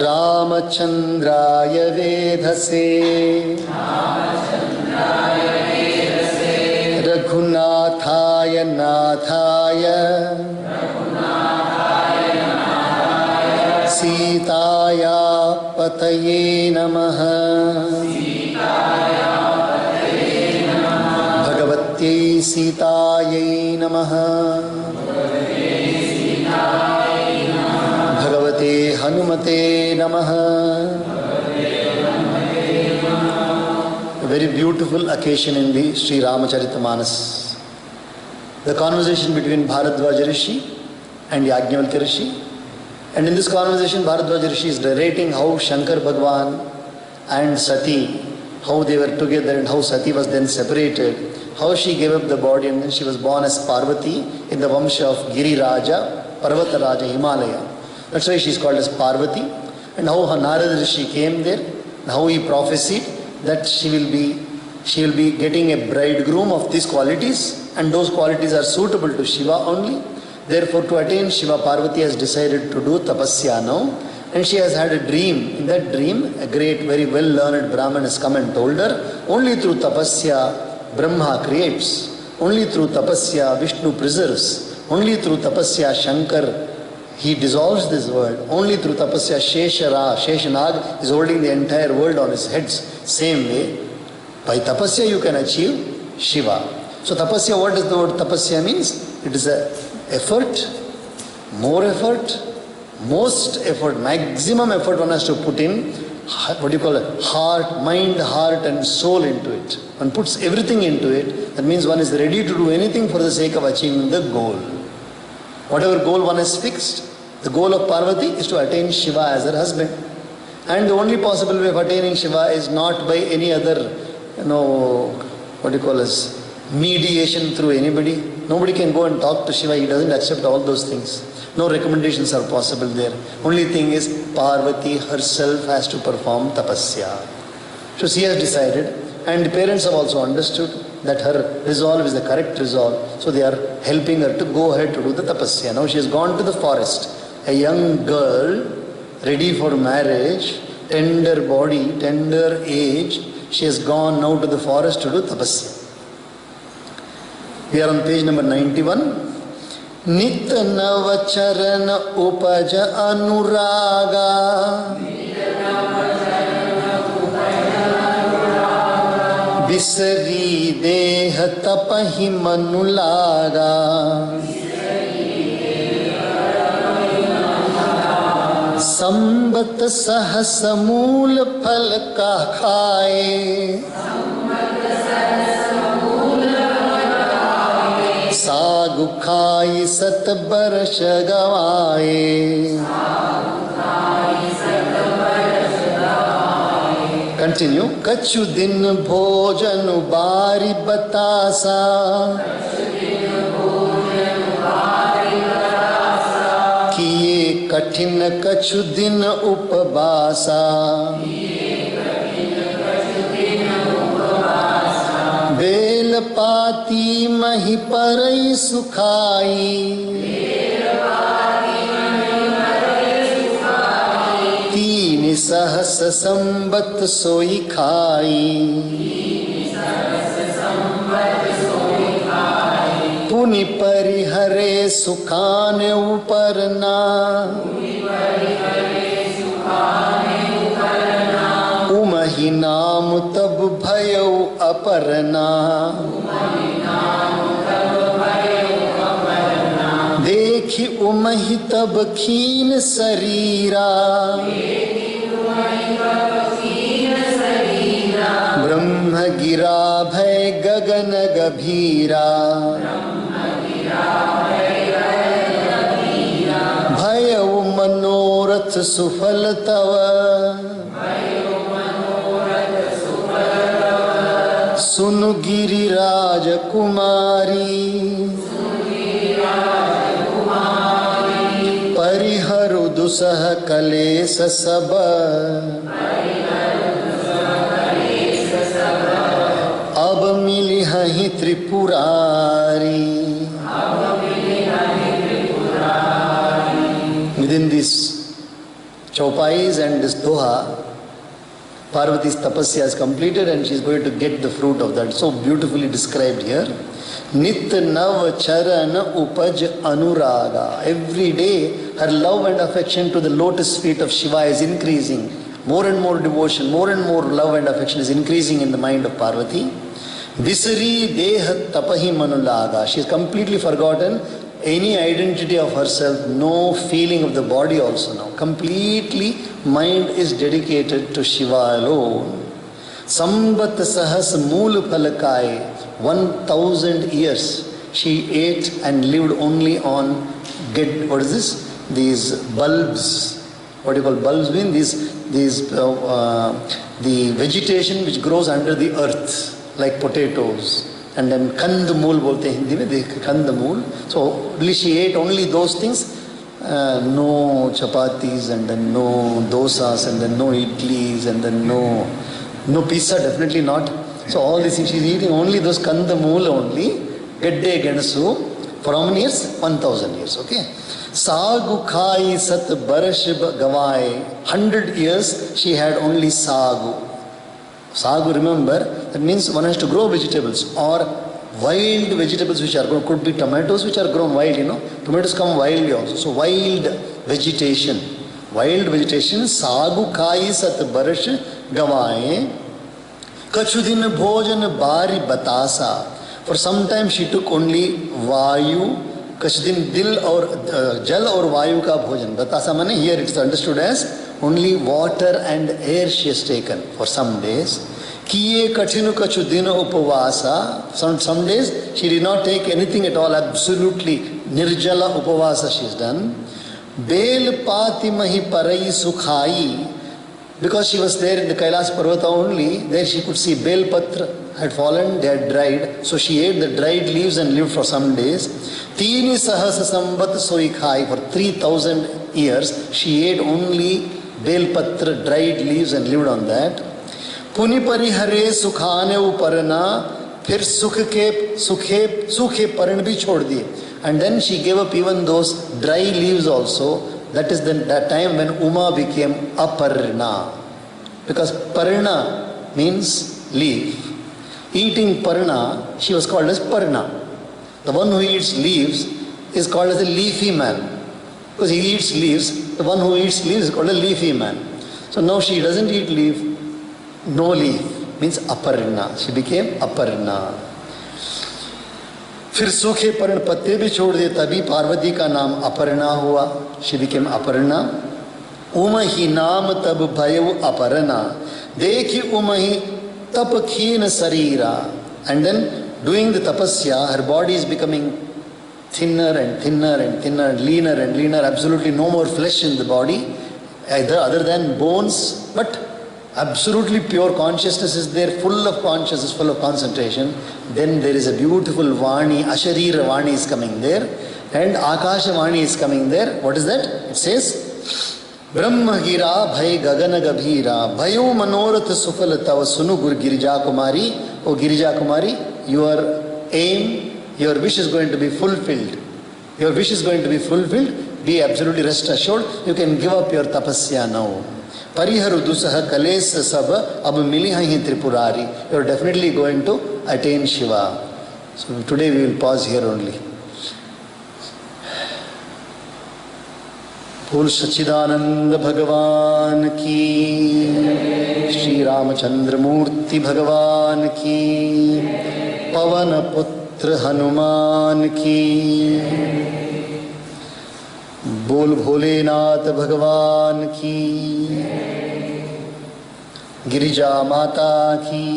रामचंद्राय वेधसे रघुनाथाय नाथाय सीताया पतये नमः। भगवत्यै सीतायै नमः। भगवते हनुमते नमः। A very beautiful occasion in the Sri Ramacharita-manas. The conversation between Bharadwaja Rishi and Yajnavalkya Rishi. And in this conversation, Bharadwaja Rishi is narrating how Shankar Bhagwan and Sati, how they were together and how Sati was then separated, how she gave up the body and then she was born as Parvati in the Vamsha of Giri Raja, Parvata Raja, Himalaya. That's why she is called as Parvati. And how Narada Rishi came there, and how he prophesied that she will be getting a bridegroom of these qualities, and those qualities are suitable to Shiva only. Therefore, to attain Shiva, Parvati has decided to do tapasya now, and she has had a dream. In that dream, a great, very well-learned Brahman has come and told her, only through tapasya Brahma creates, only through tapasya Vishnu preserves, only through tapasya Shankar he dissolves this world, only through tapasya Sheshanag is holding the entire world on his heads. Same way, by tapasya you can achieve Shiva. So tapasya, what does the word tapasya means? It is a effort, more effort, most effort, maximum effort one has to put in, what do you call it, heart, mind, heart and soul into it. One puts everything into it, that means one is ready to do anything for the sake of achieving the goal. Whatever goal one has fixed, the goal of Parvati is to attain Shiva as her husband. And the only possible way of attaining Shiva is not by any other, mediation through anybody. Nobody can go and talk to Shiva, he doesn't accept all those things. No recommendations are possible there. Only thing is, Parvati herself has to perform tapasya. So she has decided, and the parents have also understood that her resolve is the correct resolve. So they are helping her to go ahead to do the tapasya. Now she has gone to the forest. A young girl, ready for marriage, tender body, tender age, she has gone now to the forest to do tapasya. We are on page number 91. Nit navacharan upaja anuraga Visari deha tapahi manulaga Sambat sahasamul phal ka khaye सागु खाई सत बरस गवाए continue कछु दिन भोजन बारी बतासा किए कठिन कछु दिन उपवासा बेल पाती मही परई सुखाई तीन सहस संबत सोई खाई पुनि परिहरे सुखान उपरना उमहि नाम तब भयउ अपरना देखि उमहि तब खीन शरीरा ब्रह्म गिरा भय गगन गभीरा भयउ मनोरथ सुफल तव सुनु गिरिराज कुमारी परिहरु दुसह कलेश सब अब मिली हहि Tripurari chaupais and this doha, Parvati's tapasya is completed and she is going to get the fruit of that. So beautifully described here. Nit nav charana upaj anuraga. Every day her love and affection to the lotus feet of Shiva is increasing. More and more devotion, more and more love and affection is increasing in the mind of Parvati. Visari deha tapahi manulaga. She has completely forgotten any identity of herself, no feeling of the body also now. Completely mind is dedicated to Shiva alone. Sambat sahas mool phalkai. 1000 years she ate and lived only on what is this? These bulbs. What do you call bulbs mean? The vegetation which grows under the earth, like potatoes. And then kandmool bolte Hindi mein, the kandmool. So she ate only those things. No chapatis, and then no dosas, and then no idlis, and then no pizza, definitely not. So all these things she's eating only those kandmool only. Gedde genasu. For how many years? 1000 years. Okay. Sagu khai sat barash gawai. 100 years she had only sagu. Sagu, remember, that means one has to grow vegetables or wild vegetables which are grown. Could be tomatoes which are grown wild, you know. Tomatoes come wildly also. So wild vegetation. Wild vegetation. Sagu khai sat barash gawai. Kachudin bhojan bari batasa. For some time she took only vayu. Kachudin dil or jal or vayu ka bhojan. Batasa mane here it's understood as only water and air she has taken for some days. Kiye kachinu kachudin upavasa. Some days she did not take anything at all. Absolutely nirjala upavasa she has done. Bel pati mahi parai sukhai. Because she was there in the Kailas Parvata only, there she could see Bel Patra had fallen, they had dried. So she ate the dried leaves and lived for some days. Teeni sahasa sambat soi khai. For 3000 years, she ate only Bel Patra, dried leaves, and lived on that. Puni parihare sukhane uparana. Phir sukhe paran bhi chhod diye. And then she gave up even those dry leaves also. That is that time when Uma became Aparna. Because Parna means leaf. Eating Parna, she was called as Parna. The one who eats leaves is called as a leafy man. Because he eats leaves, the one who eats leaves is called a leafy man. So now she doesn't eat leaf, no leaf, means Aparna. She became Aparna. फिर सूखे पर्ण पत्ते भी छोड़ दिए, तभी पार्वती का नाम अपर्णा हुआ. She became Aparna. उम ही नाम तब भयउ अपर्णा. देखी उम ही तप खीन शरीरा. And then doing the tapasya, her body is becoming thinner and thinner and thinner, leaner and leaner. Absolutely no more flesh in the body, either other than bones, but absolutely pure consciousness is there, full of consciousness, full of concentration. Then there is a beautiful Vani, Asharira Vani is coming there, and Akasha Vani is coming there. What is that? It says, Brahmagira bhai gagana gabhira bhayo manorath sufal tava sunu gur Girija Kumari. Oh Girija Kumari, your aim, your wish is going to be fulfilled. Your wish is going to be fulfilled. Be absolutely rest assured. You can give up your tapasya now. Pariharu dusaha kales sab ab milihahi tripurari. You are definitely going to attain Shiva. So today we will pause here only. बोल सच्चिदानंद भगवान की, श्री रामचंद्र मूर्ति भगवान की, पवन पुत्र हनुमान की, बोल भोलेनाथ भगवान की, गिरिजा माता की.